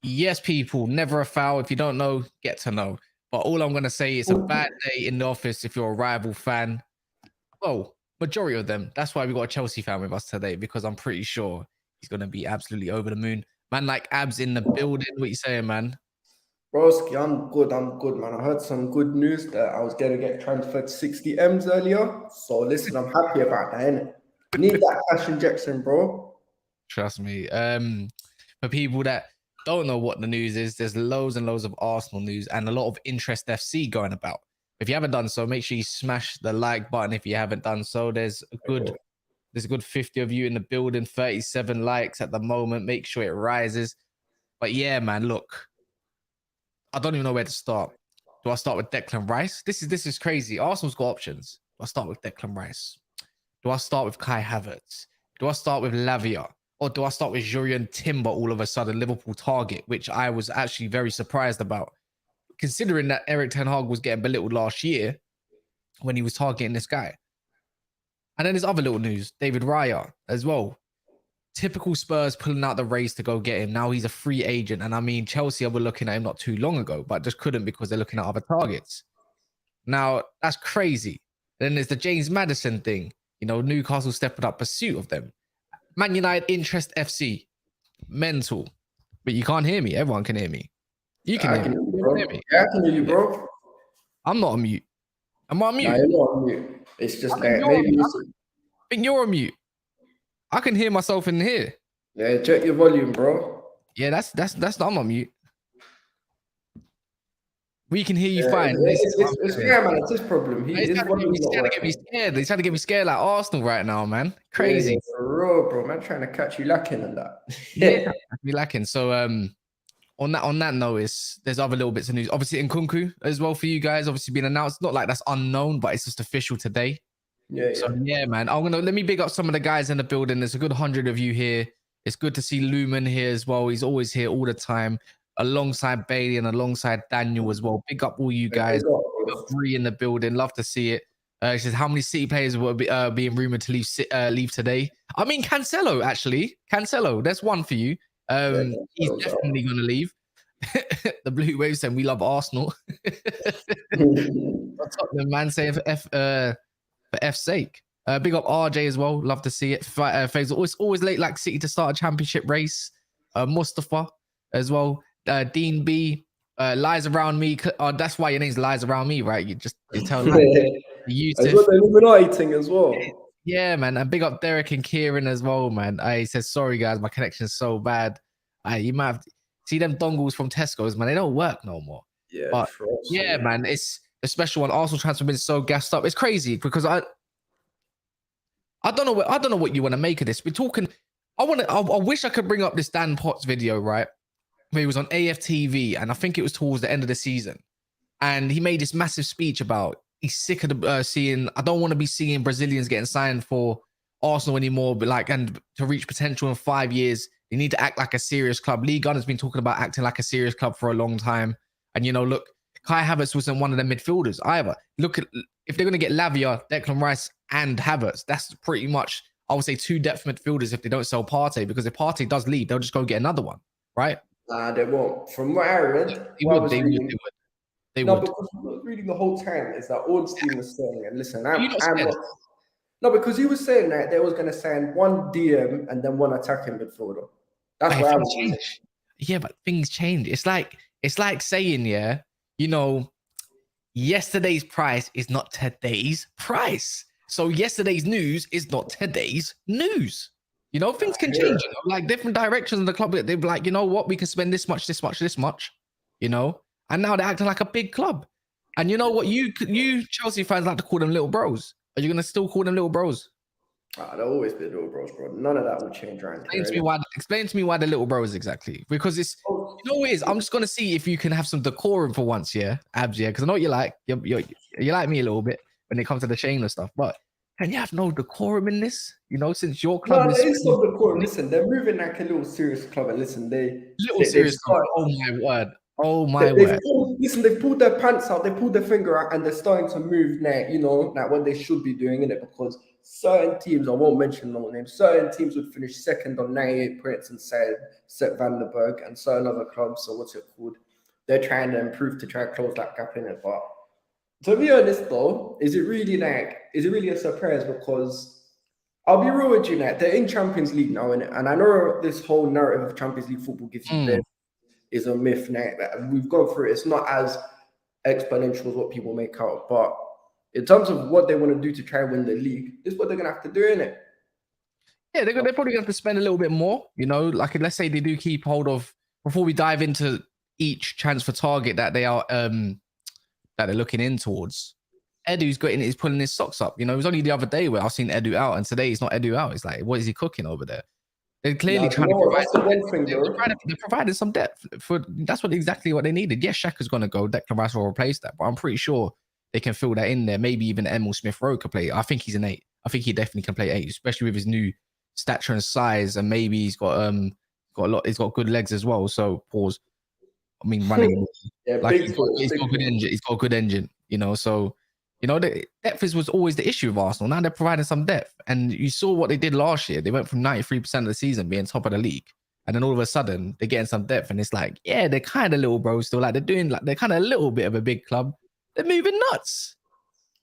Yes, people, never a foul. If you don't know, get to know. But all I'm going to say is a bad day in the office if you're a rival fan. Well, majority of them. That's why we got a Chelsea fan with us today, because I'm pretty sure he's going to be absolutely over the moon. Man, like Abs in the building. What you saying, man? Broski, I'm good, man. I heard some good news that I was going to get transferred 60 M's earlier. So listen, I'm happy about that, innit? Need that cash injection, bro. Trust me. For people that don't know what the news is, there's loads and loads of Arsenal news and a lot of Interest FC going about. If you haven't done so, make sure you smash the like button if you haven't done so. There's a good 50 of you in the building, 37 likes at the moment. Make sure it rises. But yeah, man, look, I don't even know where to start. Do I start with Declan Rice? This is crazy. Arsenal's got options. Do I start with Declan Rice? Do I start with Kai Havertz? Do I start with Lavia? Or do I start with Jurrien Timber all of a sudden, Liverpool target, which I was actually very surprised about, considering that Erik ten Hag was getting belittled last year when he was targeting this guy. And then there's other little news. David Raya as well. Typical Spurs pulling out the race to go get him. Now he's a free agent. And I mean, Chelsea were looking at him not too long ago, but just couldn't because they're looking at other targets. Now, that's crazy. Then there's the James Maddison thing. You know, Newcastle stepping up pursuit of them. Man United Interest FC. Mental. But you can't hear me. Everyone can hear me. You can hear me. Bro. Yeah, I can hear you, bro. I'm not on mute. Am I on mute? No, you're not on mute. It's just that maybe I think you're on mute. I can hear myself in here. Yeah, check your volume, bro. Yeah, that's not on mute. We can hear you fine. It's fair, man. It's his problem. He's trying to get me scared. He's trying to get me scared like Arsenal right now, man. Crazy. Yeah, for real, bro. Man, trying to catch you lacking and that. Yeah, me lacking. So on that note, there's other little bits of news. Obviously, Nkunku as well for you guys. Obviously, being announced. Not like that's unknown, but it's just official today. Yeah. So yeah, man. Let me big up some of the guys in the building. There's a good 100 of you here. It's good to see Lumen here as well. He's always here all the time, alongside Bailey and alongside Daniel as well. Big up all you guys. Three in the building. Love to see it. He says, how many City players will be being rumored to leave today? I mean, Cancelo, actually. Cancelo, that's one for you. He's definitely going to leave. The Blue Wave saying, we love Arsenal. What's up, the man saying for F's sake. Big up RJ as well. Love to see it. Faisal, always late like City to start a championship race. Mustafa as well. Dean B. Lies Around Me. Oh, that's why your name's Lies Around Me, right? You tell Yusuf. That's what they're illuminating as well. Yeah, man. And big up Derek and Kieran as well, man. He says, sorry, guys, my connection's so bad. You might have to see them dongles from Tesco's, man. They don't work no more. Yeah, but yeah, man. It's a special one. Arsenal transfer been so gassed up. It's crazy because I don't know what you want to make of this. We're talking. I wish I could bring up this Dan Potts video, right? Where he was on AFTV, and I think it was towards the end of the season, and he made this massive speech about he's sick of seeing. I don't want to be seeing Brazilians getting signed for Arsenal anymore, but and to reach potential in 5 years, they need to act like a serious club. Lee Gunn has been talking about acting like a serious club for a long time, and look, Kai Havertz wasn't one of the midfielders either. Look at if they're going to get Lavia, Declan Rice, and Havertz, that's pretty much, I would say, 2 depth midfielders if they don't sell Partey, because if Partey does leave, they'll just go get another one, right? Nah, they won't. From what I read, they would. Because what I was reading the whole time is that Ornstein was saying, and listen, no, because he was saying that they was going to sign one DM and then one attacking midfielder. That's what I was saying. Yeah, but things change. It's like saying, yesterday's price is not today's price. So yesterday's news is not today's news. Things can change. Like different directions in the club. They're like, you know what? We can spend this much. And now they're acting like a big club. And you know what? You Chelsea fans like to call them little bros. Are you gonna still call them little bros? They'll always be little bros, bro. None of that will change around here. Explain to me why the little bros exactly. Because it's what it is. I'm just gonna see if you can have some decorum for once, yeah, Abs, yeah. Because I know what you like. You like me a little bit. when it comes to the shameless stuff. But can you have no decorum in this? You know, since your club there is some decorum. Listen, they're moving like a little serious club, and listen, serious club. Oh my word. Oh my word. They've pulled their pants out, they pulled their finger out, and they're starting to move now, you know, like what they should be doing in it, because certain teams, I won't mention no names, certain teams would finish second on 98 points inside Sepp Vandenberg, and certain other clubs, so what's it called? They're trying to improve to try and close that gap in it. But to be honest though, is it really a surprise? Because I'll be real with you, now, they're in Champions League now, innit? And I know this whole narrative of Champions League football gives you this is a myth now. We've gone through it. It's not as exponential as what people make out. But in terms of what they want to do to try and win the league, this is what they're going to have to do, innit? Yeah, they're probably going to have to spend a little bit more, you know, like let's say they do keep hold of, before we dive into each transfer target that they are, that they're looking in towards. Edu's pulling his socks up. You know, it was only the other day where I've seen Edu out, and today he's not Edu out. It's like, what is he cooking over there? They're clearly trying to provide. They're providing some depth for. That's exactly what they needed. Yes, Xhaka's going to go. Declan Rice will replace that, but I'm pretty sure they can fill that in there. Maybe even Emil Smith-Rowe could play. I think he's an 8. I think he definitely can play 8, especially with his new stature and size, and maybe he's got a lot. He's got good legs as well. So pause. I mean, running. Yeah, like he's got a good engine. He's got a good engine. You know, so. You know, the depth was always the issue with Arsenal. Now they're providing some depth. And you saw what they did last year. They went from 93% of the season being top of the league. And then all of a sudden, they're getting some depth. And it's like, yeah, they're kind of little bros still. Like, they're kind of a little bit of a big club. They're moving nuts.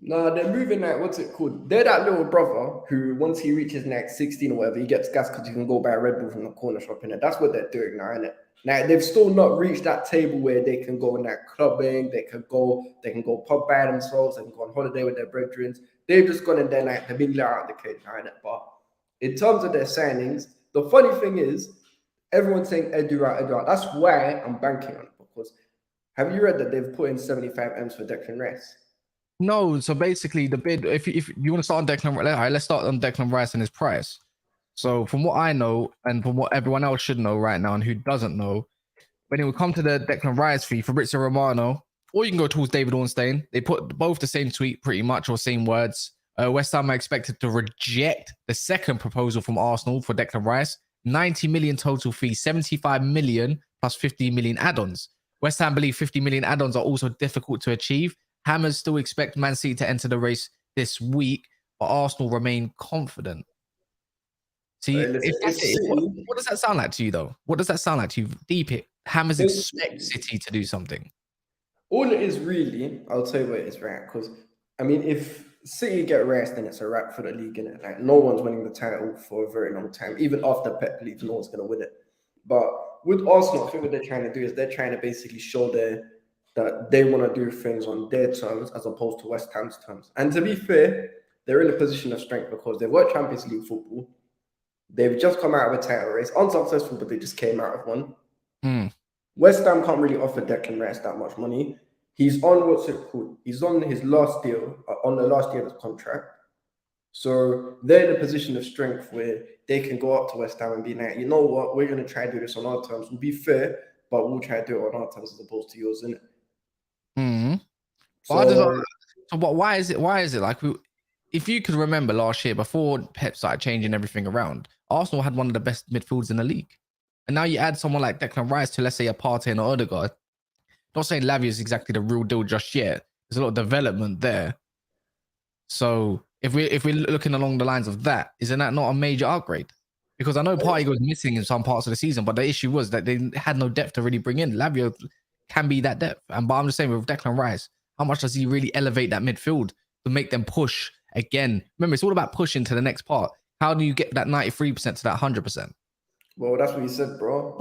No, they're moving like, what's it called? They're that little brother who, once he reaches like 16 or whatever, he gets gas because he can go buy a Red Bull from the corner shop, innit? That's what they're doing now, innit? Now they've still not reached that table where they can go in that clubbing, they can go pub by themselves, they can go on holiday with their brethren. They've just gone in there like they've been let out of the cage, innit? But in terms of their signings, the funny thing is, everyone's saying Edu out. That's why I'm banking on it, because have you read that they've put in 75 M's for Declan Rice? No, so basically the bid, if you want to start on Declan Rice, let's start on Declan Rice and his price. So from what I know, and from what everyone else should know right now, and who doesn't know, when it would come to the Declan Rice fee, Fabrizio Romano, or you can go towards David Ornstein, they put both the same tweet pretty much, or same words. West Ham are expected to reject the second proposal from Arsenal for Declan Rice. 90 million total fee, 75 million plus 50 million add-ons. West Ham believe 50 million add-ons are also difficult to achieve. Hammers still expect Man City to enter the race this week, but Arsenal remain confident. See, what does that sound like to you, though? What does that sound like to you? Deep it. Hammers expect City to do something. All it is really, I'll tell you what it is, right? Because, I mean, if City get rest, then it's a wrap for the league, innit? Like, no one's winning the title for a very long time. Even after Pep leaves, no one's going to win it. But with Arsenal, I think what they're trying to do is they're trying to basically show that they want to do things on their terms as opposed to West Ham's terms. And to be fair, they're in a position of strength because they've got Champions League football. They've just come out of a title race, unsuccessful, but they just came out of one. West Ham can't really offer Declan Rice that much money. He's on what's it called? He's on his last deal, on the last year of his contract. So they're in a position of strength where they can go up to West Ham and be like, you know what, we're going to try to do this on our terms. We'll be fair, but we'll try to do it on our terms as opposed to yours, innit? But why is it like, if you could remember last year before Pep started changing everything around, Arsenal had one of the best midfields in the league. And now you add someone like Declan Rice to, let's say, a Partey and Odegaard. Not saying Lavia is exactly the real deal just yet. There's a lot of development there. So if we're looking along the lines of that, isn't that not a major upgrade? Because I know Partey was missing in some parts of the season, but the issue was that they had no depth to really bring in. Lavia can be that depth. But I'm just saying with Declan Rice, how much does he really elevate that midfield to make them push again? Remember, it's all about pushing to the next part. How do you get that 93% to that 100%? Well, that's what you said, bro.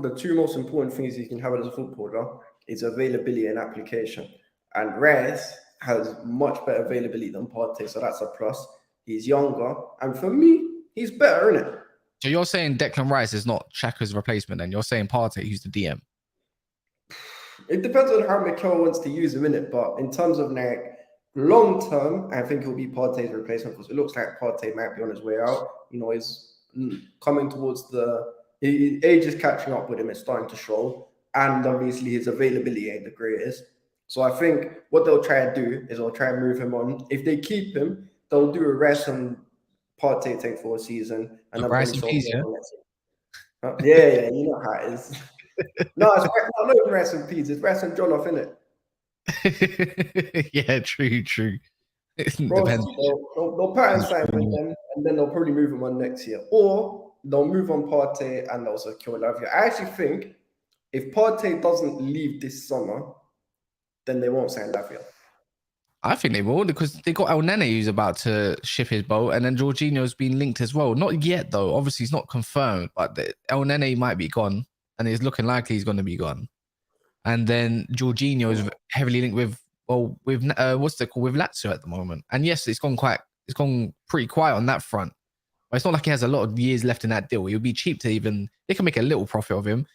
The two most important things you can have as a footballer is availability and application. And Rice has much better availability than Partey, so that's a plus. He's younger, and for me, he's better, isn't it? So you're saying Declan Rice is not Xhaka's replacement, and you're saying Partey, who's the DM? It depends on how Mikel wants to use him, innit? But in terms of like long term, I think he'll be Partey's replacement because it looks like Partey might be on his way out. You know, he's coming towards his age is catching up with him. It's starting to show, and obviously his availability ain't the greatest. So I think what they'll try and do is they'll try and move him on. If they keep him, they'll do a Rice and Partey thing for a season, and then Rice and peas, yeah. Yeah, you know how it is. No, it's not even Rice and peas. It's Rice and jollof, isn't it? Yeah, true. It Bro, depends. They'll pattern sign with them, and then they'll probably move him on next year, or they'll move on Partey and they'll secure Lavia. I actually think if Partey doesn't leave this summer, then they won't sign Lavia. I think they will, because they got El Nene who's about to ship his boat, and then Jorginho's been linked as well. Not yet though. Obviously, it's not confirmed, but El Nene might be gone, and it's looking likely he's going to be gone. And then Jorginho is heavily linked with what's it called, with Lazio at the moment. And yes, it's gone pretty quiet on that front. But it's not like he has a lot of years left in that deal. It would be cheap to they can make a little profit of him.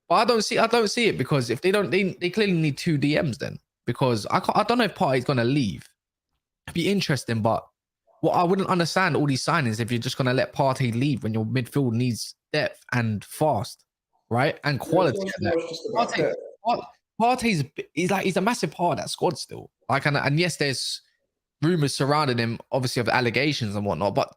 But I don't see it, because if they don't, they clearly need 2 DMs then. Because I don't know if Partey's going to leave. It'd be interesting, but what I wouldn't understand all these signings if you're just going to let Partey leave when your midfield needs depth and fast, right? And quality. Partey's he's a massive part of that squad still. And yes, there's rumors surrounding him, obviously, of allegations and whatnot, but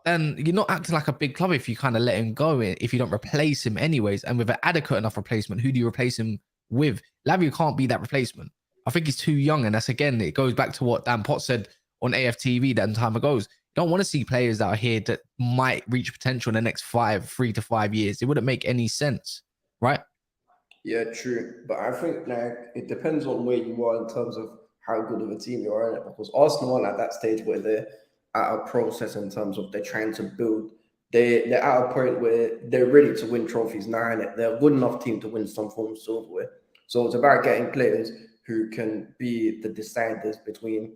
then you're not acting like a big club if you kind of let him go, if you don't replace him anyways. And with an adequate enough replacement, who do you replace him with? Lavia can't be that replacement. I think he's too young, and that's, again, it goes back to what Dan Potts said on AFTV that time ago. You don't want to see players that are here that might reach potential in the next 3 to 5 years. It wouldn't make any sense, right? Yeah, true. But I think it depends on where you are in terms of how good of a team you are in it, because Arsenal are at that stage where they're at a process in terms of they're trying to build. They're at a point where they're ready to win trophies now, and they're a good enough team to win some form of silverware. So it's about getting players who can be the deciders between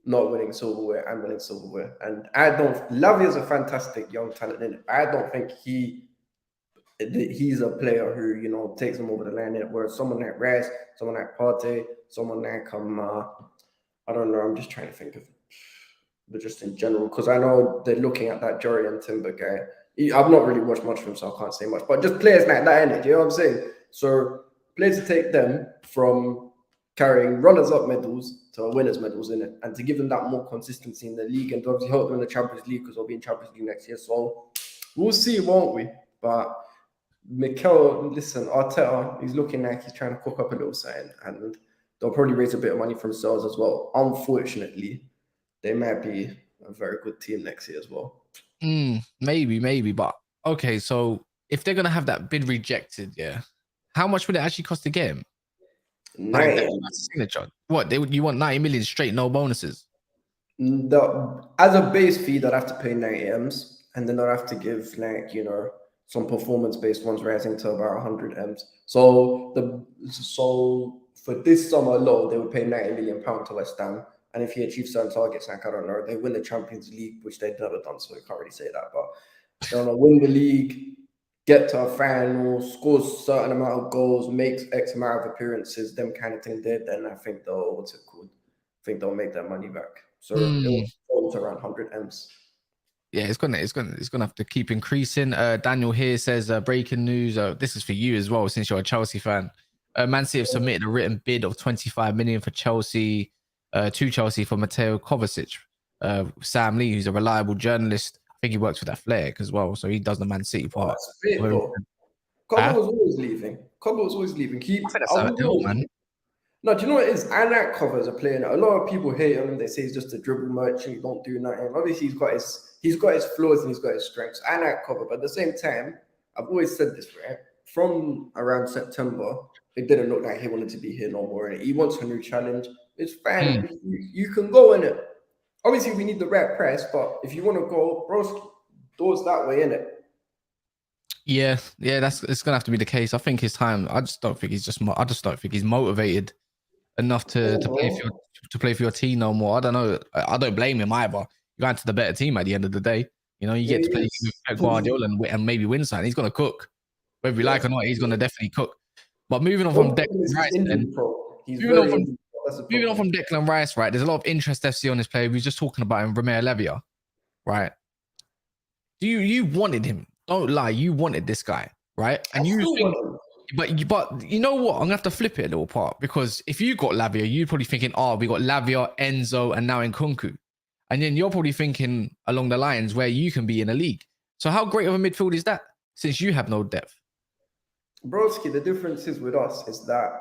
not winning silverware and winning silverware. And Lavia is a fantastic young talent in it. I don't think he's a player who, takes them over the line. Whereas someone like Rice, someone like Partey, someone like I don't know, I'm just trying to think of, but just in general, because I know they're looking at that Jurrien Timber guy. I've not really watched much from him, so I can't say much. But just players like that, innit? You know what I'm saying? So players to take them from carrying runners-up medals to winners' medals in it, and to give them that more consistency in the league, and to obviously help them in the Champions League, because they'll be in Champions League next year. So we'll see, won't we? But Mikel, listen, Arteta, he's looking like he's trying to cook up a little sign, and they'll probably raise a bit of money for themselves as well. Unfortunately, they might be a very good team next year as well. Maybe. But okay, so if they're gonna have that bid rejected, yeah, how much would it actually cost to get him? Signature. What you want 90 million straight, no bonuses? As a base fee, they'd have to pay 90 M's, and then they'll have to give some performance-based ones rising to about 100 M's. So for this summer alone, they would pay £90 million to West Ham. And if he achieves certain targets, I don't know, they win the Champions League, which they've never done, so we can't really say that. But they want to win the league, get to a final, scores a certain amount of goals, makes X amount of appearances, them kind of thing there, then I think they'll make their money back. So it will go to around 100 M's. Yeah, it's gonna have to keep increasing. Daniel here says breaking news. This is for you as well, since you're a Chelsea fan. Man City have submitted a written bid of 25 million for Chelsea, to Chelsea for Mateo Kovacic. Sam Lee, who's a reliable journalist, I think he works for that Flair as well, so he does the Man City part. Kovacic was always leaving. No, do you know what it is? I like Kovacic as a player. A lot of people hate him. They say he's just a dribble merchant. He don't do nothing. Obviously, he's got his flaws and he's got his strengths. I like Kovacic, but at the same time, I've always said this, right? From around September, it didn't look like he wanted to be here no more. He wants a new challenge. It's fine. You can go in it. Obviously, we need the right price, but if you want to go, bro, doors that way, in it. Yeah, it's gonna have to be the case. I think his time. I just don't think he's motivated enough to play for your team no more. I don't know. I don't blame him either. You're going to the better team at the end of the day. You get to play with Pep Guardiola and maybe win something. He's gonna cook, whether you like or not. He's gonna definitely cook. But moving on from Declan Rice, moving on from Declan Rice, right? There's a lot of interest FC on this player. We were just talking about him, Romeo Lavia, right? You wanted him? Don't lie. You wanted this guy, right? And you But you know what? I'm gonna have to flip it a little part, because if you got Lavia, you're probably thinking, oh, we got Lavia, Enzo, and now Nkunku. And then you're probably thinking along the lines where you can be in a league. So how great of a midfield is that, since you have no depth? Broski, the difference is with us is that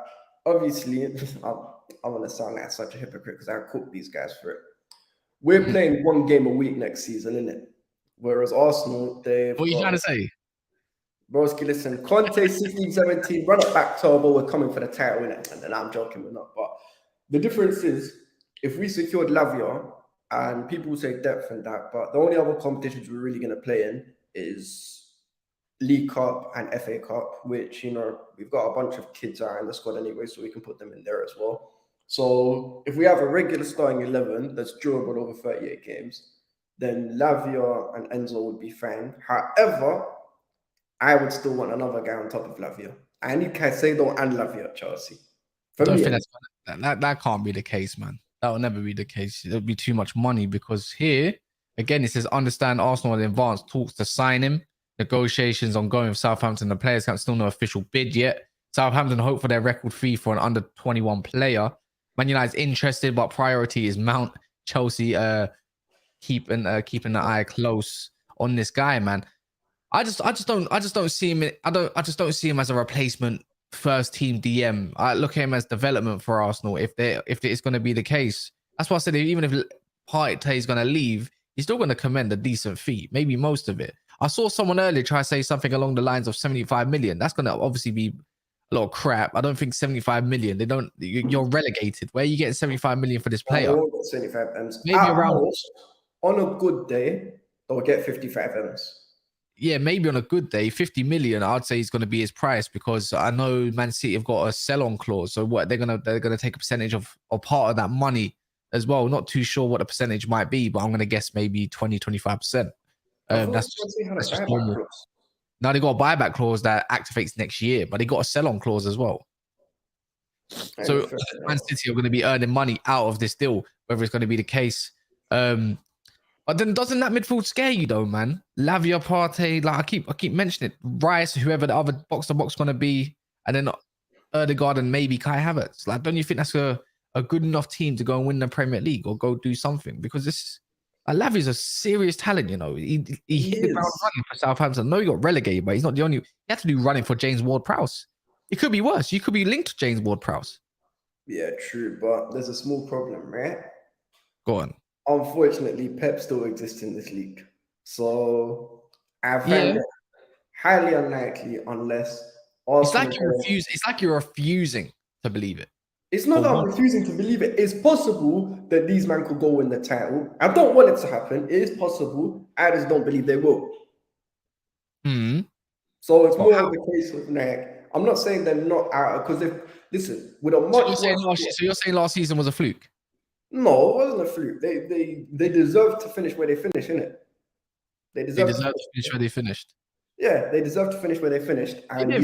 obviously I want to sound like such a hypocrite because I cook these guys for it. We're playing one game a week next season, innit? Whereas Arsenal, they've What are you trying to say? Broski, listen, Conte 16, 17, run it back, Turbo, we're coming for the title, innit? And then I'm joking, we're not. But the difference is, if we secured Lavia, and people will say depth and that, but the only other competitions we're really going to play in is League Cup and FA Cup, which, you know, we've got a bunch of kids out in the squad anyway, so we can put them in there as well. So if we have a regular starting 11 that's durable over 38 games, then Lavia and Enzo would be fine. However, I would still want another guy on top of Lavia. I need Caicedo and Lavia at Chelsea. That can't be the case, man. That will never be the case. It'll be too much money, because here, again, it says understand Arsenal in advance talks to sign him. Negotiations ongoing with Southampton. The players can't still no official bid yet. Southampton hope for their record fee for an under 21 player. Man United's interested, but priority is Mount. Chelsea keeping the eye close on this guy, man. I just don't see him. I just don't see him as a replacement first team DM. I look at him as development for Arsenal. If it's going to be the case, that's why I said even if Partey is going to leave, he's still going to command a decent fee, maybe most of it. I saw someone earlier try to say something along the lines of 75 million. That's going to obviously be a lot of crap. I don't think 75 million. You're relegated. Where are you getting 75 million for this player? I won't get 75 M's. Maybe around on a good day, they'll get 55 M's. Yeah, maybe on a good day, 50 million, I'd say is going to be his price, because I know Man City have got a sell-on clause. So what they're gonna take a percentage of part of that money as well. Not too sure what the percentage might be, but I'm gonna guess maybe 20-25%. That's just normal. Now they got a buyback clause that activates next year, but they got a sell-on clause as well. So Man City are going to be earning money out of this deal, whether it's going to be the case. But then doesn't that midfield scare you though, man? Lavia, Partey, like I keep mentioning it. Rice, whoever the other box-to-box going to be, and then Ødegaard and maybe Kai Havertz. Like, don't you think that's a good enough team to go and win the Premier League or go do something? Because this Lavia's a serious talent, you know. He hit the ground running for Southampton. No, he got relegated, but he's not the only. He had to do running for James Ward-Prowse. It could be worse. You could be linked to James Ward-Prowse. Yeah, true, but there's a small problem, right? Go on. Unfortunately, Pep still exists in this league. So I find it highly unlikely unless Arsenal... It's like you're refusing to believe it. It's not that I'm refusing to believe it. It's possible that these men could go win the title. I don't want it to happen. It is possible. I just don't believe they will. So it's more of the case of like, I'm not saying they're not out, because listen, with a much... So you're saying last season was a fluke? No, it wasn't a fluke. They deserve to finish where they finished, innit? They deserve to finish where they finished. Yeah, they deserve to finish where they finished. And they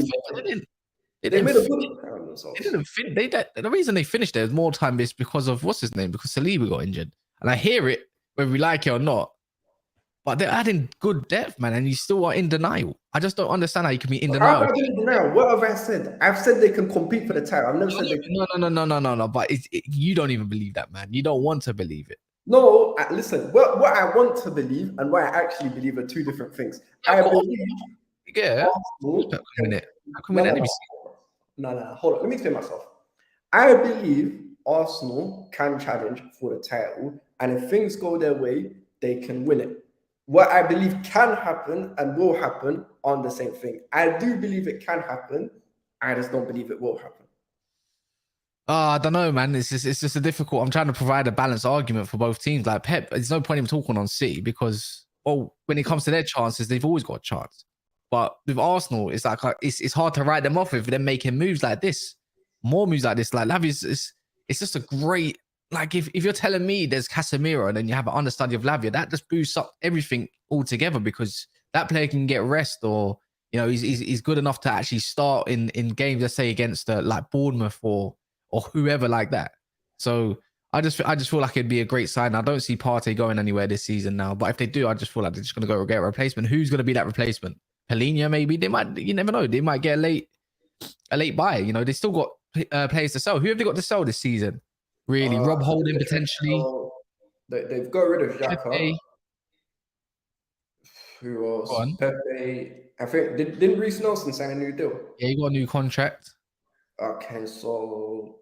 made a good on themselves. The reason they finished there is more time is because of what's his name? Because Saliba got injured. And I hear it, whether we like it or not. But they're adding good depth, man, and you still are in denial. I just don't understand how you can be in denial. What have I said? I've said they can compete for the title. I've never said they can. No. But you don't even believe that, man. You don't want to believe it. No, listen. What I want to believe and what I actually believe are two different things. I believe. Yeah. No. Hold on. Let me explain myself. I believe Arsenal can challenge for the title, and if things go their way, they can win it. What I believe can happen and will happen on the same thing. I do believe it can happen. I just don't believe it will happen. I don't know, man. It's just a difficult. I'm trying to provide a balanced argument for both teams. Like Pep, there's no point in talking on City because, when it comes to their chances, they've always got a chance. But with Arsenal, it's like it's hard to write them off if they're making moves like this, more moves like this. Like Lavia's, it's just a great. Like if you're telling me there's Casemiro and then you have an understudy of Lavia, that just boosts up everything altogether because that player can get rest, or he's good enough to actually start in games, let's say against like Bournemouth or whoever like that. So I just feel like it'd be a great sign. I don't see Partey going anywhere this season now, but if they do, I just feel like they're just going to go get a replacement. Who's going to be that replacement? Palhinha maybe. They might. You never know. They might get a late a late buy. You know, they still got players to sell. Who have they got to sell this season? Really, Rob Holding potentially. They've got rid of Xhaka. Who else? Pepe. I think didn't Reece Nelson sign a new deal? Yeah, he got a new contract. Okay, so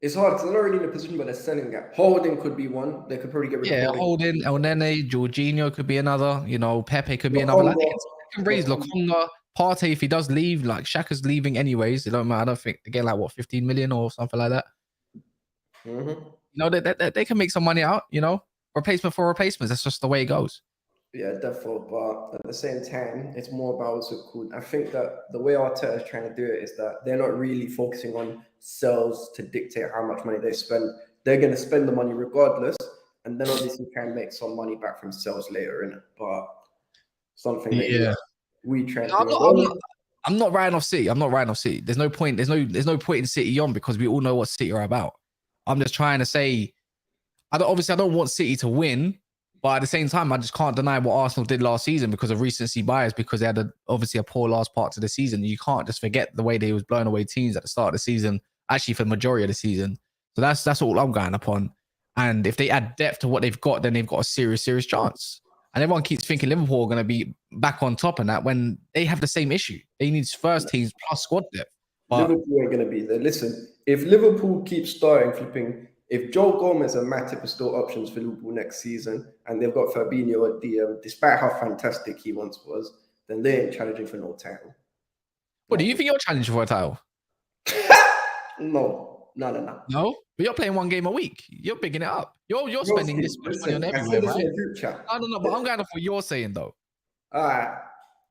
it's hard because they're not really in a position where they're selling it. Holding could be one. They could probably get rid of Holding. El Nene, Jorginho could be another. You know, Pepe could be another. Like, they can raise Lokonga. Partey, if he does leave, like Xhaka's leaving anyways. It don't matter. I don't think they get like what 15 million or something like that. You know, they can make some money out. You know, replacement for replacements. That's just the way it goes. Yeah, definitely. But at the same time, it's more about what's it called. I think that the way Arteta is trying to do it is that they're not really focusing on sales to dictate how much money they spend. They're going to spend the money regardless, and then obviously can make some money back from sales later in it. But something that we try to do. I'm not writing off City. I'm not writing off City. There's no point. There's no point in City on because we all know what City are about. I'm just trying to say, I don't want City to win. But at the same time, I just can't deny what Arsenal did last season because of recency bias, because they had obviously a poor last part to the season. You can't just forget the way they was blowing away teams at the start of the season, actually for the majority of the season. So that's all I'm going upon. And if they add depth to what they've got, then they've got a serious chance. And everyone keeps thinking Liverpool are going to be back on top of that when they have the same issue. They need first teams plus squad depth. But Liverpool are going to be there. Listen, if Liverpool keeps starting flipping, if Joe Gomez and Matip are still options for Liverpool next season, and they've got Fabinho at DM, despite how fantastic he once was, then they ain't challenging for no title. What, do you think you're challenging for a title? No. No? But you're playing one game a week. You're bigging it up. You're spending this much money on everywhere, right? No, but I'm going off what you're saying, though. All right.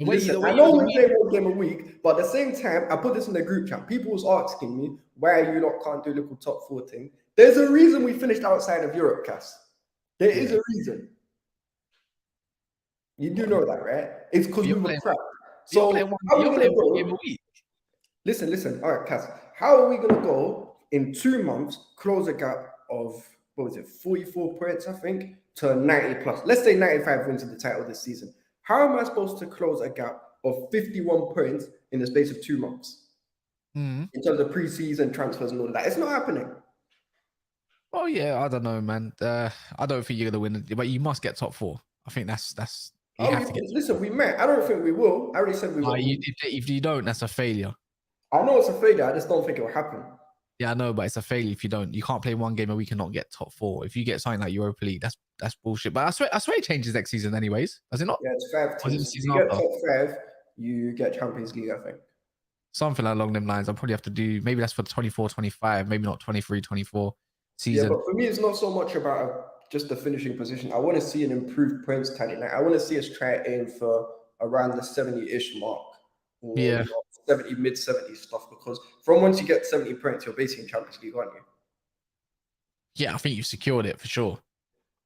Listen, I know we play one game a week, but at the same time, I put this in the group chat. People was asking me, why you not can't do little top 4 thing. There's a reason we finished outside of Europe, Cass. There is a reason. You do know that, right? It's because we were crap. So how are we going to go? Listen. All right, Cass. How are we going to go in 2 months, close a gap of, 44 points, I think, to 90 plus? Let's say 95 wins in the title this season. How am I supposed to close a gap of 51 points in the space of 2 months? In terms of preseason transfers and all of that. It's not happening. Oh, yeah, I don't know, man. I don't think you're going to win, but you must get top 4. I think that's you have to get. Listen, we might. I don't think we will. I already said we will. If you don't, that's a failure. I know it's a failure. I just don't think it will happen. Yeah, I know, but it's a failure if you don't. You can't play one game a week and not get top 4. If you get something like Europa League, that's bullshit. But I swear it changes next season anyways. Does it not? Yeah, it's 5 teams. If you get top 5, you get Champions League, I think. Something along them lines. I'll probably have to do, maybe that's for 24-25, maybe not 23-24 season. Yeah, but for me, it's not so much about just the finishing position. I want to see an improved points tally. Like, I want to see us try aim for around the 70-ish mark. Or, 70, mid-70 stuff, because from once you get 70 points, you're basically in Champions League, aren't you? Yeah, I think you've secured it for sure.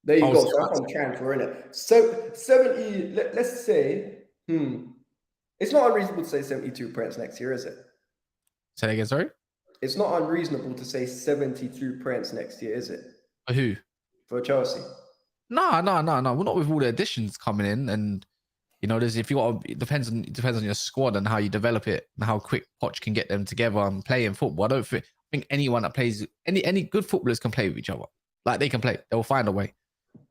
There you go. So that's what I'm trying for, innit? So 70, let's say, it's not unreasonable to say 72 points next year, is it? Say that again, sorry? It's not unreasonable to say 72 points next year, is it? For who? For Chelsea. No. We're not with all the additions coming in, and you know, it depends on your squad and how you develop it and how quick Poch can get them together and play in football. I don't think anyone that plays any good footballers can play with each other. Like, they can play. They'll find a way.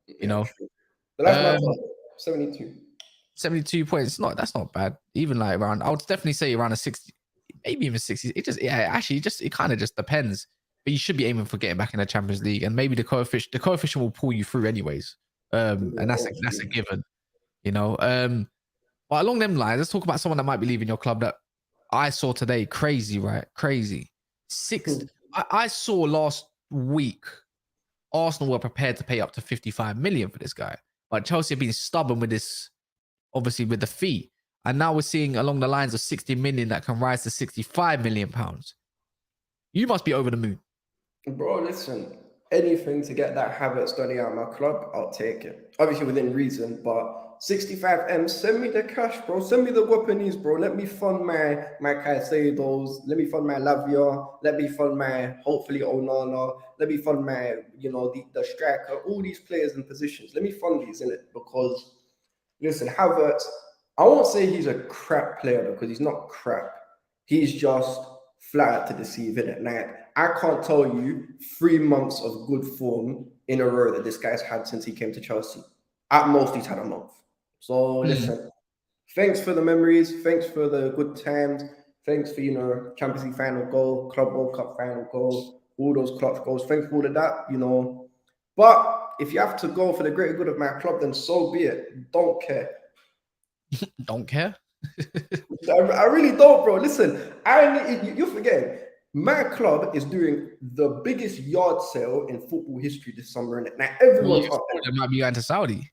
You know. True. But that's not 72. 72 points. That's not bad. Even like around, I would definitely say around a 60, maybe even 60. It kind of just depends. But you should be aiming for getting back in the Champions League, and maybe the coefficient will pull you through anyways. And that's a given. You know, but along them lines, let's talk about someone that might be leaving your club that I saw today. Crazy, right? Crazy. I saw last week Arsenal were prepared to pay up to 55 million for this guy, but Chelsea have been stubborn with this, obviously with the fee, and now we're seeing along the lines of 60 million that can rise to 65 million pounds. You must be over the moon, bro. Listen, anything to get that Havertz done out of my club, I'll take it. Obviously within reason, but 65M, send me the cash, bro. Send me the weaponies, bro. Let me fund my Caicedos. Let me fund my Lavia. Let me fund my, hopefully, Onana. Let me fund my, the striker. All these players in positions. Let me fund these, innit? Because, listen, Havertz, I won't say he's a crap player because he's not crap. He's just flat out to deceive, innit? Like, I can't tell you 3 months of good form in a row that this guy's had since he came to Chelsea. At most, he's had a month. So listen, thanks for the memories. Thanks for the good times. Thanks for, Champions League final goal, Club World Cup final goal, all those clutch goals. Thanks for all of that, But if you have to go for the greater good of my club, then so be it. Don't care. Don't care? I really don't, bro. Listen, you're forgetting. My club is doing the biggest yard sale in football history this summer, and now everyone's up there. It might be going to Saudi.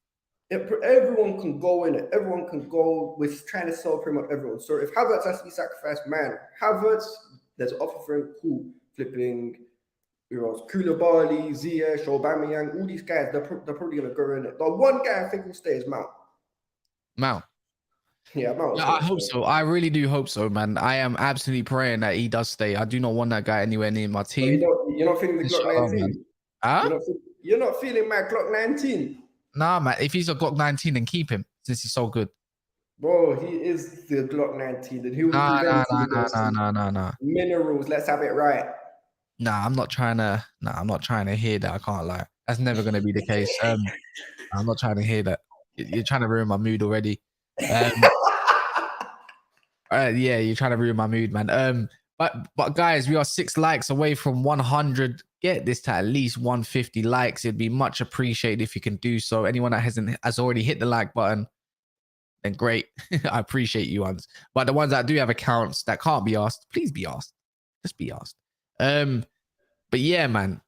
Everyone can go in it. Everyone can go. We're trying to sell pretty much everyone. So if Havertz has to be sacrificed, man, Havertz, there's an offer for him. Cool, flipping. Koulibaly, Ziyech, Aubameyang, all these guys, they're probably gonna go in it. The one guy I think will stay is Mount. Mount. Yeah, Mount. Yeah, I hope so. I really do hope so, man. I am absolutely praying that he does stay. I do not want that guy anywhere near my team. You're not feeling the Glock 19? Huh? You're not feeling my Glock 19? Nah, man. If he's a Glock 19, then keep him since he's so good. Bro, he is the Glock 19. And he will Nah. Minerals, let's have it right. Nah, I'm not trying to hear that. I can't lie. That's never going to be the case. I'm not trying to hear that. You're trying to ruin my mood already. Yeah, you're trying to ruin my mood, man. But guys, we are 6 likes away from 100. Get this to at least 150 likes. It'd be much appreciated if you can do so. Anyone that has already hit the like button, then great. I appreciate you ones. But the ones that do have accounts that can't be asked, please be asked. Just be asked. But yeah, man,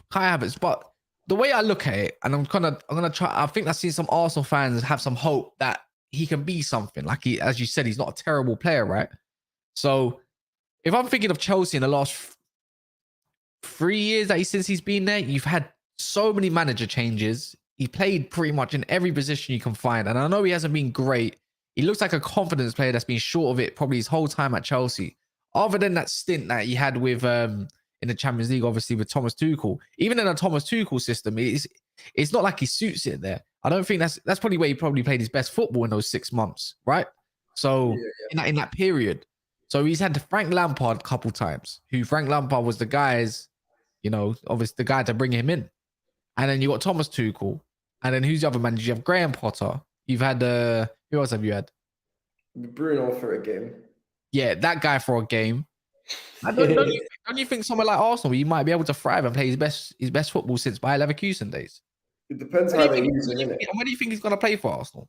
Kai Havertz. But the way I look at it, and I'm gonna try. I think I've seen some Arsenal fans have some hope that he can be something. Like as you said, he's not a terrible player, right? So if I'm thinking of Chelsea in the last 3 years since he's been there, you've had so many manager changes. He played pretty much in every position you can find, and I know he hasn't been great. He looks like a confidence player that's been short of it probably his whole time at Chelsea. Other than that stint that he had with in the Champions League, obviously with Thomas Tuchel. Even in a Thomas Tuchel system, it's not like he suits it there. I don't think that's probably where he probably played his best football in those 6 months, right? So in that period. So he's had Frank Lampard a couple times, who Frank Lampard was the guy's, obviously the guy to bring him in. And then you got Thomas Tuchel. And then who's the other manager? You have Graham Potter. You've had who else have you had? Bruno for a game. Yeah, that guy for a game. Don't you think someone like Arsenal, you might be able to thrive and play his best football since Bayer Leverkusen days? It depends how they use him, innit? When do you think he's going to play for Arsenal?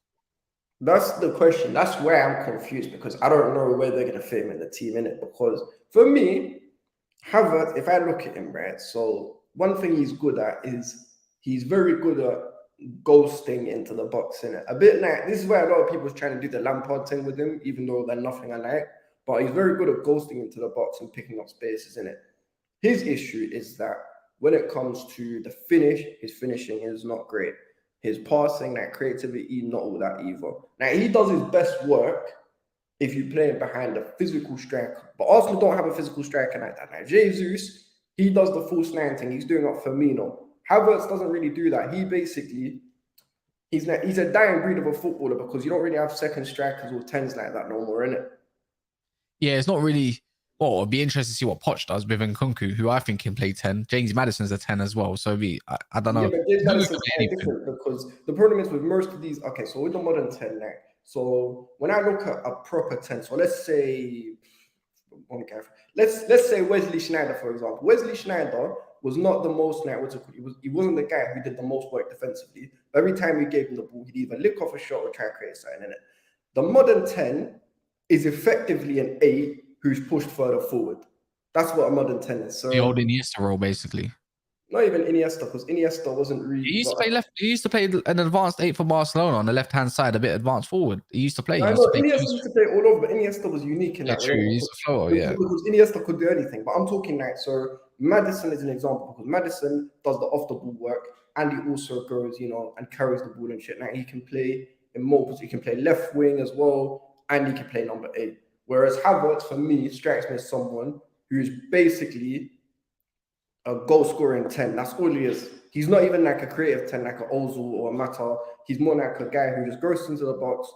That's the question. That's where I'm confused because I don't know where they're going to fit him in the team, innit? Because for me, Havertz, if I look at him, right, so one thing he's good at is he's very good at ghosting into the box, innit? A bit like, this is where a lot of people are trying to do the Lampard thing with him, even though they're nothing alike. But he's very good at ghosting into the box and picking up spaces, innit? His issue is that when it comes to the finish, his finishing is not great. His passing, that creativity, not all that either. Now, he does his best work if you play him behind a physical striker. But Arsenal don't have a physical striker like that. Now, Jesus, he does the false nine thing. He's doing up Firmino. Havertz doesn't really do that. He basically, he's a dying breed of a footballer because you don't really have second strikers or 10s like that no more, innit? Yeah, it's not really. Well, it'd be interesting to see what Poch does with Nkunku, who I think can play 10. James Maddison's a 10 as well. So I don't know. Yeah, but James Maddison's different because the problem is with most of these. Okay, so with the modern 10 now. So when I look at a proper 10, so let's say Wesley Sneijder, for example. Wesley Sneijder was not the most he wasn't the guy who did the most work defensively. But every time we gave him the ball, he'd either lick off a shot or try and create something in it. The modern 10 is effectively an 8 who's pushed further forward. That's what a modern 10 is. So the old Iniesta role, basically. Not even Iniesta, because Iniesta wasn't really. He used to play left. He used to play an advanced 8 for Barcelona on the left-hand side, a bit advanced forward. He used to play. Iniesta used to play all over, but Iniesta was unique in that. True. He used to float, because Iniesta could do anything. But I'm talking like, so Maddison is an example because Maddison does the off-the-ball work, and he also goes, and carries the ball and shit. Now he can play in multiple. He can play left wing as well, and he can play number 8. Whereas Havertz, for me, strikes me as someone who's basically a goal-scoring 10. That's all he is. He's not even like a creative 10, like an Ozil or a Mata. He's more like a guy who just goes into the box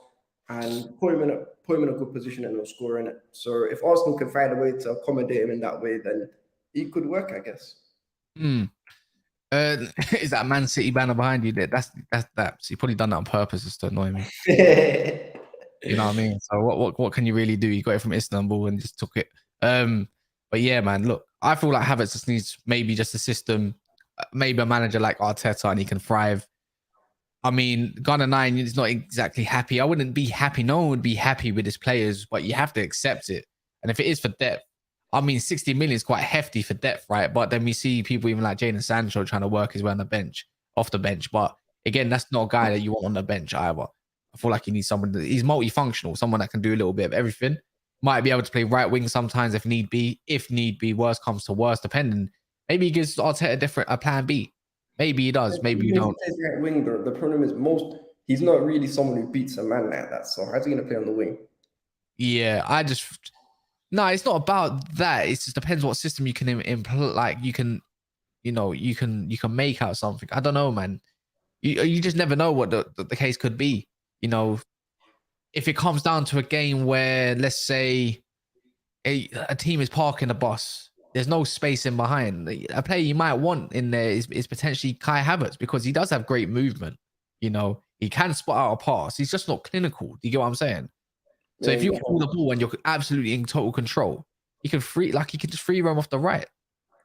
and put him in a good position and he'll score in it. So if Arsenal can find a way to accommodate him in that way, then it could work, I guess. Is that Man City banner behind you there? That's Daps. He probably done that on purpose just to annoy me. You know what I mean? So what can you really do? You got it from Istanbul and just took it. But yeah, man, look, I feel like Havertz just needs maybe just a system, maybe a manager like Arteta, and he can thrive. I mean, Ghana 9 is not exactly happy. I wouldn't be happy. No one would be happy with his players, but you have to accept it. And if it is for depth, I mean, 60 million is quite hefty for depth, right? But then we see people even like Jadon Sancho trying to work his way on the bench, off the bench. But again, that's not a guy that you want on the bench either. I feel like you need someone he's multifunctional, someone that can do a little bit of everything. Might be able to play right wing sometimes if need be. If need be, worst comes to worst, depending. Maybe he gives Arteta a plan B. Maybe he does. Maybe you don't. Right wing, bro. The problem is he's not really someone who beats a man like that. So how's he gonna play on the wing? Yeah, no, it's not about that. It just depends what system you can implement. Like you can make out something. I don't know, man. You just never know what the case could be. You know, if it comes down to a game where, let's say, a team is parking the bus, there's no space in behind. A player you might want in there is potentially Kai Havertz, because he does have great movement. You know, he can spot out a pass. He's just not clinical. Do you get what I'm saying? So if you hold the ball and you're absolutely in total control, you can just free roam off the right.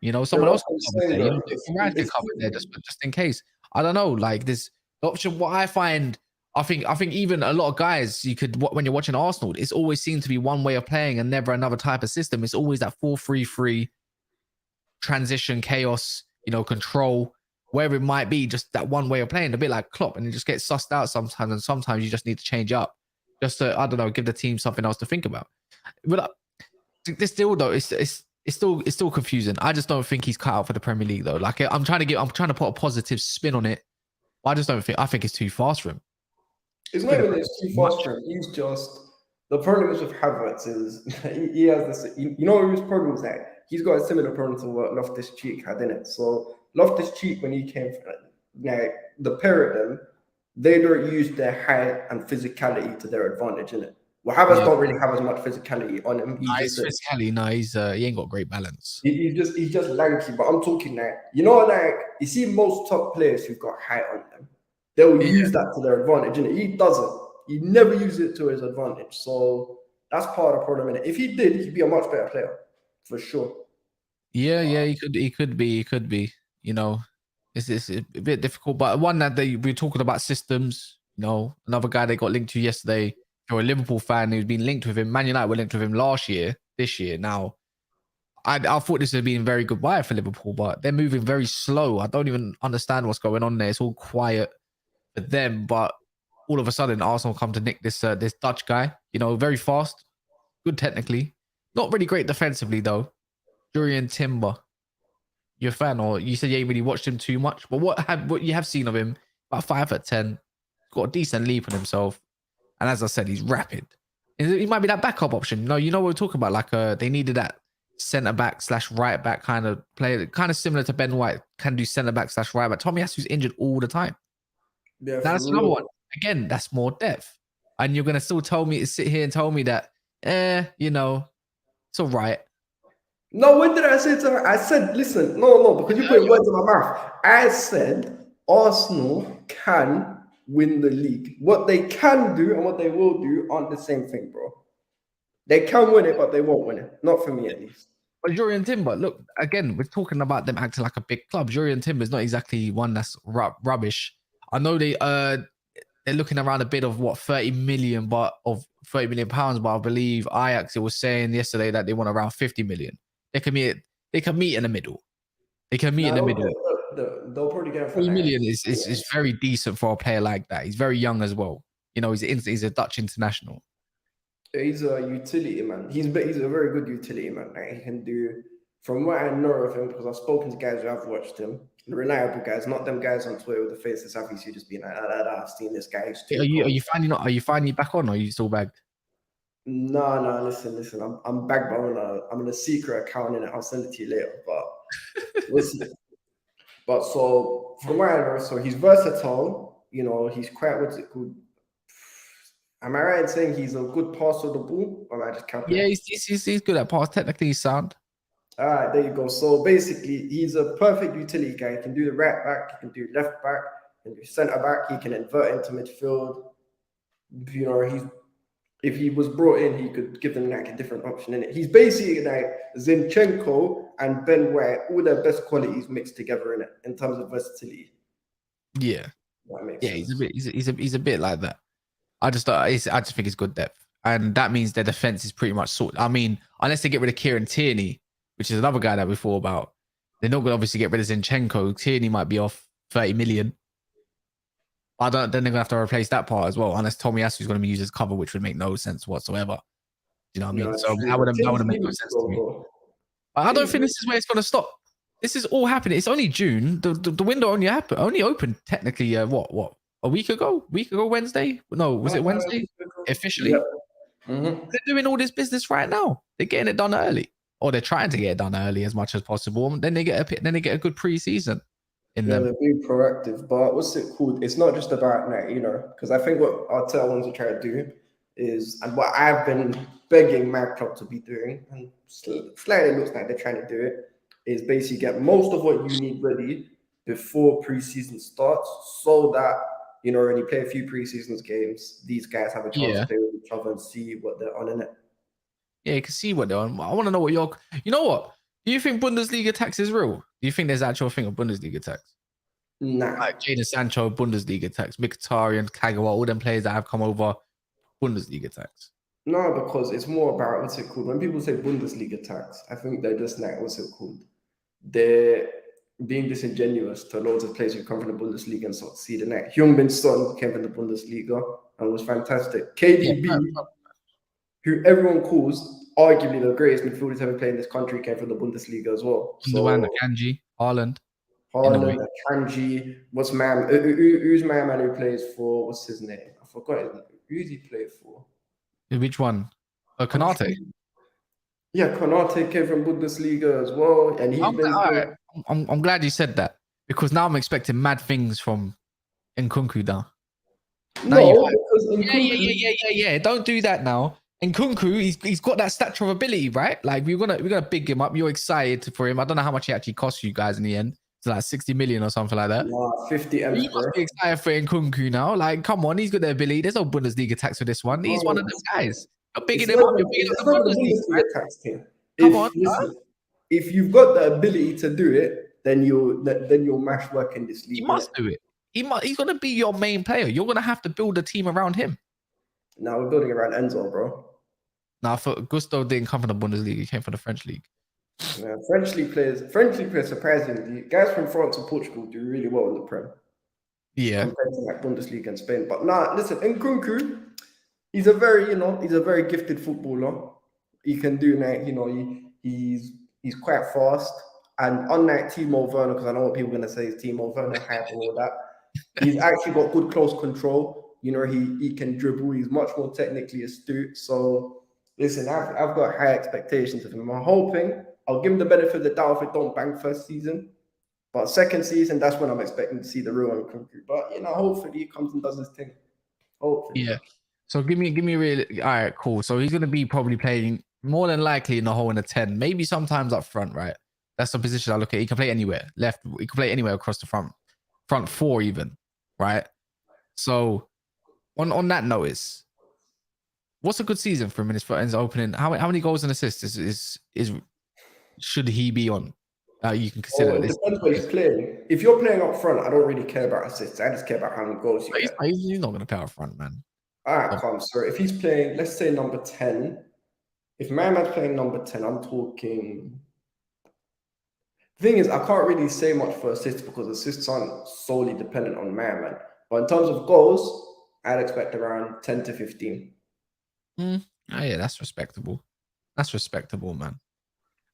You know, someone else can cover there. You know, Ryan can cover there just in case. I don't know. Like this option, what I find, I think even a lot of guys, when you're watching Arsenal, it's always seemed to be one way of playing and never another type of system. It's always that 4-3-3 transition, chaos, control, wherever it might be, just that one way of playing, a bit like Klopp, and it just gets sussed out sometimes. And sometimes you just need to change up, just to, I don't know, give the team something else to think about. But this still though, it's still confusing. I just don't think he's cut out for the Premier League though. Like I'm trying to put a positive spin on it. I just don't think. I think it's too fast for him. It's not even it's too fast for him. He's just, the problem is with Havertz is he has this. You know what his problem is like? He's got a similar problem to what Loftus-Cheek had in it. So Loftus-Cheek, when he came, the pair of them, they don't use their height and physicality to their advantage in it. Well, Havertz don't really have as much physicality on him. He ain't got great balance. He's just lanky. But I'm talking you see most top players who've got height on them, they'll use that to their advantage. And he doesn't. He never uses it to his advantage. So that's part of the problem. If he did, he'd be a much better player for sure. Yeah, he could be. You know, it's a bit difficult. But one that we're talking about systems. Another guy they got linked to yesterday. You're a Liverpool fan who's been linked with him. Man United were linked with him last year. This year, now, I thought this would have been a very good buy for Liverpool, but they're moving very slow. I don't even understand what's going on there. It's all quiet for them, but all of a sudden, Arsenal come to nick this Dutch guy. Very fast, good technically, not really great defensively though. Jurrien Timber, you're a fan, or you said you ain't really watched him too much, but what you have seen of him, about 5'10", got a decent leap on himself. And as I said, he's rapid. He might be that backup option. No, what we're talking about. Like they needed that centre back / right back kind of player, kind of similar to Ben White. Can do centre back / right back. Tommy Asu's injured all the time. Yeah, that's another one. Again, that's more depth. And you're gonna still sit here and tell me that, it's all right. No, what did I say to her? I said, listen, no, because you put words in my mouth. I said Arsenal can win the league. What they can do and what they will do aren't the same thing, bro. They can win it, but they won't win it. Not for me, at least. But Jurrien Timber, look, again, we're talking about them acting like a big club. Jurrien Timber is not exactly one that's rubbish. I know they're looking around a bid of 30 million, but of 30 million pounds. But I believe Ajax, it was saying yesterday that they want around 50 million. They can meet in the middle. They'll probably get 3 million is very decent for a player like that. He's very young as well. He's a Dutch international. He's a utility man. He's a very good utility man. He can do, from what I know of him, because I've spoken to guys who have watched him, reliable guys, not them guys on Twitter with the faces obviously just being like, I've seen this guy. Are you finally back on, or are you still bagged? No, listen. I'm back, but I'm in a secret account and I'll send it to you later. But listen. But so from what I know, so he's versatile. He's quite, what's it called? Am I right in saying he's a good passer of the ball, or am I just capping? Yeah, he's good at pass. Technically, he's sound. All right, there you go. So basically, he's a perfect utility guy. He can do the right back, he can do left back, he can do centre back, he can invert into midfield. You know, if he was brought in, he could give them like a different option in it. He's basically like Zinchenko and Ben White, all their best qualities mixed together in it in terms of versatility. Yeah, that makes sense. He's a bit like that. I just think it's good depth, and that means their defense is pretty much sorted. I mean, unless they get rid of Kieran Tierney, which is another guy that we thought about, they're not going to obviously get rid of Zinchenko. Tierney might be off 30 million. Then they're going to have to replace that part as well, unless Tomiyasu is going to be used as cover, which would make no sense whatsoever. You know what I mean? So that wouldn't make no sense to me. I don't think this is where it's going to stop. This is all happening. It's only June. The window only opened technically. What? A week ago? Wednesday? No, was it Wednesday? Officially? Yeah. Mm-hmm. They're doing all this business right now. They're getting it done early, or they're trying to get it done early as much as possible. And then they get a good preseason in them. They're being proactive. But what's it called? It's not just about that, because I think what Arteta wants to try to do is, and what I've been begging my club to be doing, and slightly looks like they're trying to do it, is basically get most of what you need ready before preseason starts, so that when you play a few preseason games, these guys have a chance to play with each other and see what they're on in it. Yeah, you can see what they're on. I want to know what you know what? Do you think Bundesliga tax is real? Do you think there's actual thing of Bundesliga tax? Nah. Like Jadon Sancho, Bundesliga tax. Mkhitaryan, Kagawa, all them players that have come over, Bundesliga tax. No, because it's more about, what's it called? When people say Bundesliga tax, I think they're just like, what's it called? They're being disingenuous to loads of players who come from the Bundesliga and succeed in that. Heung-min Son came from the Bundesliga and was fantastic. KDB, who everyone calls arguably the greatest midfielders ever played in this country, came from the Bundesliga as well. Gundogan, Akanji, Haaland, Akanji. Who's my man who plays for? What's his name? I forgot his name. Who's he play for? Which one? Konate. Yeah, Konate came from Bundesliga as well, and I'm glad you said that, because now I'm expecting mad things from Nkunku now. Yeah. Don't do that now. Nkunku, he's got that stature of ability, right? Like we're gonna big him up. You're excited for him. I don't know how much he actually cost you guys in the end. It's like 60 million or something like that. 50 M's. You must be excited for Nkunku now. Like, come on, he's got the ability. There's no Bundesliga tax for this one. He's one of them guys. You're bigging him up. You're bigging up the Bundesliga tax team. If you've got the ability to do it, then you'll mash work in this league. He must do it. He's gonna be your main player. You're gonna have to build a team around him. Now we're building around Enzo, bro. Now, for Gusto didn't come from the Bundesliga. He came from the French league. Yeah, French league players, surprisingly, guys from France and Portugal do really well in the Prem. Yeah, compared to like Bundesliga and Spain. But listen, Nkunku, he's a very gifted footballer. He can do that. He's quite fast. And unlike Timo Werner, because I know what people are gonna say is Timo Werner hype and all that, he's actually got good close control. He can dribble. He's much more technically astute. So listen, I've got high expectations of him. I'm hoping I'll give him the benefit of the doubt if it don't bang first season. But second season, that's when I'm expecting to see the real Nkunku. But hopefully he comes and does his thing. Hopefully. Yeah. So give me really. All right, cool. So he's gonna be probably playing more than likely in the hole in a 10, maybe sometimes up front, right? That's the position I look at. He can play anywhere. Left, he can play anywhere across the front four even, right? So on that notice, what's a good season for him in his opening? How many goals and assists is should he be on? You can consider this. It depends where he's playing. If you're playing up front, I don't really care about assists. I just care about how many goals you get. He's not going to play up front, man. All right, come. So if he's playing, let's say number 10. If my man's playing number 10, I'm talking. The thing is, I can't really say much for assists because assists aren't solely dependent on my man. But in terms of goals, I'd expect around 10 to 15. Oh yeah, that's respectable. That's respectable, man.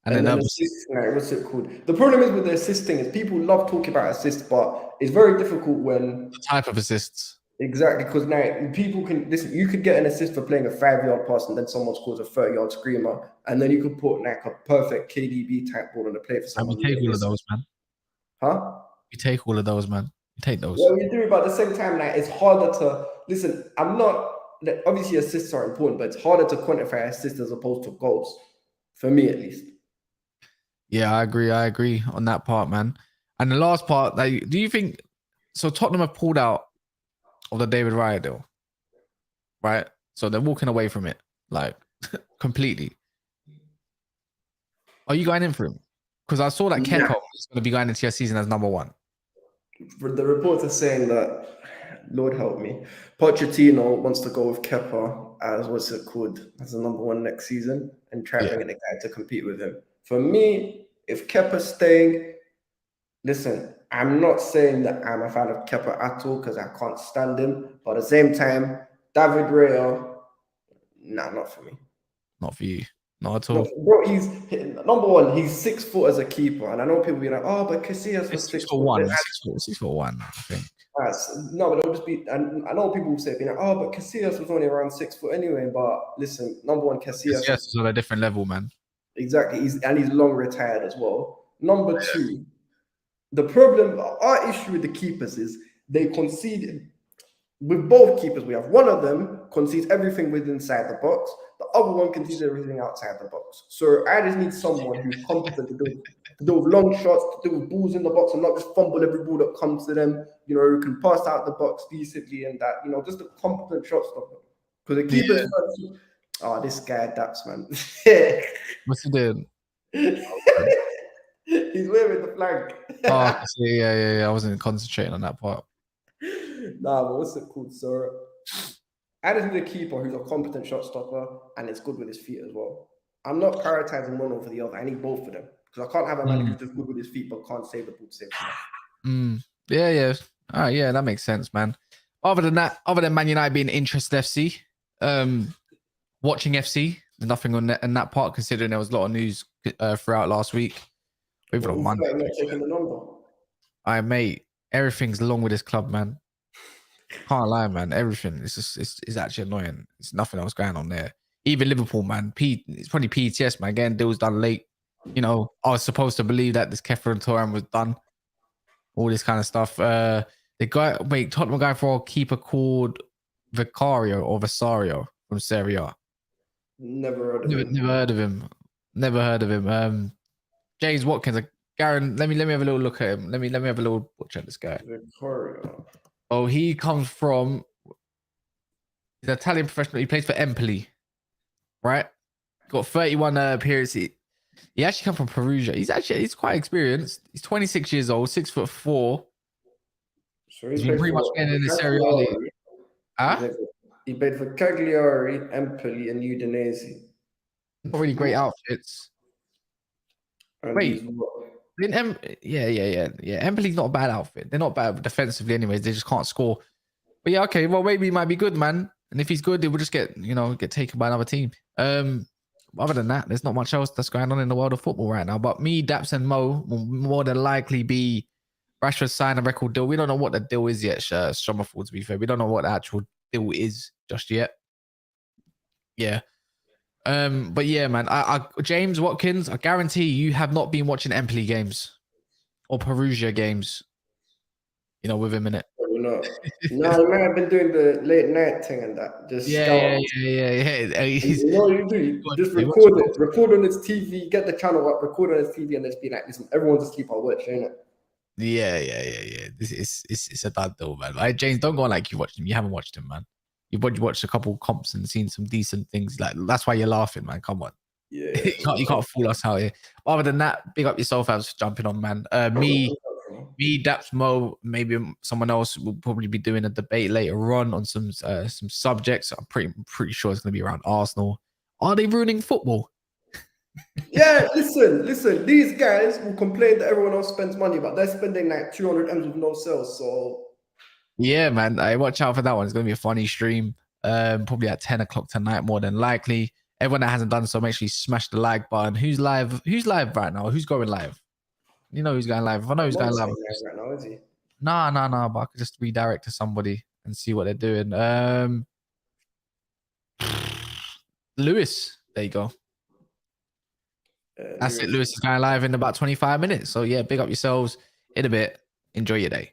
And then assists, what's it called? The problem is with the assisting is people love talking about assists, but it's very difficult when the type of assists. Exactly, because now people can listen. You could get an assist for playing a 5-yard pass, and then someone scores a 30-yard screamer, and then you could put like a perfect KDB type ball on the plate for someone. You take all of those, man. Huh? You take all of those, man. You take those. Yeah, we do, but at the same time, like it's harder to listen. I'm not obviously assists are important, but it's harder to quantify assists as opposed to goals, for me at least. Yeah, I agree on that part, man. And the last part, like, do you think so? Tottenham have pulled out of the David Raya deal, right? So they're walking away from it, like completely. Are you going in for him? Because I saw that Kepa was going to be going into your season as number 1. The reports are saying that, Lord help me, Pochettino wants to go with Kepa as as the number 1 next season and try bringing a guy to compete with him. For me, if Kepa's staying, listen, I'm not saying that I'm a fan of Kepa at all because I can't stand him. But at the same time, David Raya, nah, not for me. Not for you. Not at all. Bro, he's number 1. He's 6 foot as a keeper, and I know people be like, "Oh, but Casillas was 6 foot." 6'1", I think. No, but it'll just be. And I know people will say, like, "Oh, but Casillas was only around 6 foot anyway." But listen, number 1, Casillas is on a different level, man. Exactly, he's long retired as well. Number 2, our issue with the keepers is they concede. With both keepers, we have one of them concedes everything within inside the box. The other one concedes everything outside the box. So I just need someone who's competent to do with long shots, to do with balls in the box, and not just fumble every ball that comes to them. You know, who can pass out the box decently and that. You know, just a competent shot stopper. Because the keepers, this guy Daps, man. What's he doing? He's waving the flag. Yeah. I wasn't concentrating on that part. Nah, but what's it called? So I just need a keeper who's a competent shot stopper and is good with his feet as well. I'm not prioritizing one over the other. I need both of them because I can't have a man who's just good with his feet but can't save the ball to save the ball. Yeah. All right, yeah, that makes sense, man. Other than Man United being interested FC, watching FC, there's nothing on in that part considering there was a lot of news throughout last week. Even on Monday. Mate, everything's long with this club, man. Can't lie, man. Everything is actually annoying. There's nothing else going on there. Even Liverpool, man. It's probably PTS, man. Getting deals done late. You know, I was supposed to believe that this Kefir and Turan was done. All this kind of stuff. Tottenham guy for a keeper called Vicario from Serie A. Never heard of him. Never heard of him. James Watkins. Garen, let me have a little look at him. Let me have a little watch at this guy. Vicario. Oh, he comes from. He's an Italian professional. He plays for Empoli, right? Got 31 appearances. He actually come from Perugia. He's quite experienced. He's 26 years old, 6'4". So he's been pretty much getting in the Serie A. He played for Cagliari, Empoli, and Udinese. Really great outfits. And wait. Empoli's not a bad outfit. They're not bad defensively anyways. They just can't score. But yeah, okay. Well, maybe he might be good, man. And if he's good, they will just get taken by another team. Other than that, there's not much else that's going on in the world of football right now. But me, Daps, and Mo will more than likely be Rashford sign a record deal. We don't know what the deal is yet, Stromerford, to be fair. We don't know what the actual deal is just yet. Yeah. But yeah, man, James Watkins, I guarantee you have not been watching Empoli games or Perugia games, with him in it. No, he might have been doing the late night thing and that. Just yeah. You do. Just record on his TV, get the channel up, record on his TV, and just be like, listen, everyone's asleep, I'll watch, ain't it? Yeah. This it's a bad deal, man. Like, James, don't go on like you watched him. You haven't watched him, man. You've watched a couple comps and seen some decent things. Like, that's why you're laughing, man. Come on. Yeah. you can't fool us out here. Other than that, big up yourself for jumping on, man. Me, Daps, Mo, maybe someone else will probably be doing a debate later on some subjects. I'm pretty sure it's going to be around Arsenal. Are they ruining football? Yeah, listen. These guys will complain that everyone else spends money, but they're spending like 200 M's with no sales. So yeah, man, watch out for that one. It's going to be a funny stream. Probably at 10 o'clock tonight, more than likely. Everyone that hasn't done so, make sure you smash the like button. Who's live right now? Who's going live? You know who's going live. If I know who's going live right now, is he? Nah. But I could just redirect to somebody and see what they're doing. Lewis, there you go. That's it. Lewis is going live in about 25 minutes. So yeah, big up yourselves in a bit. Enjoy your day.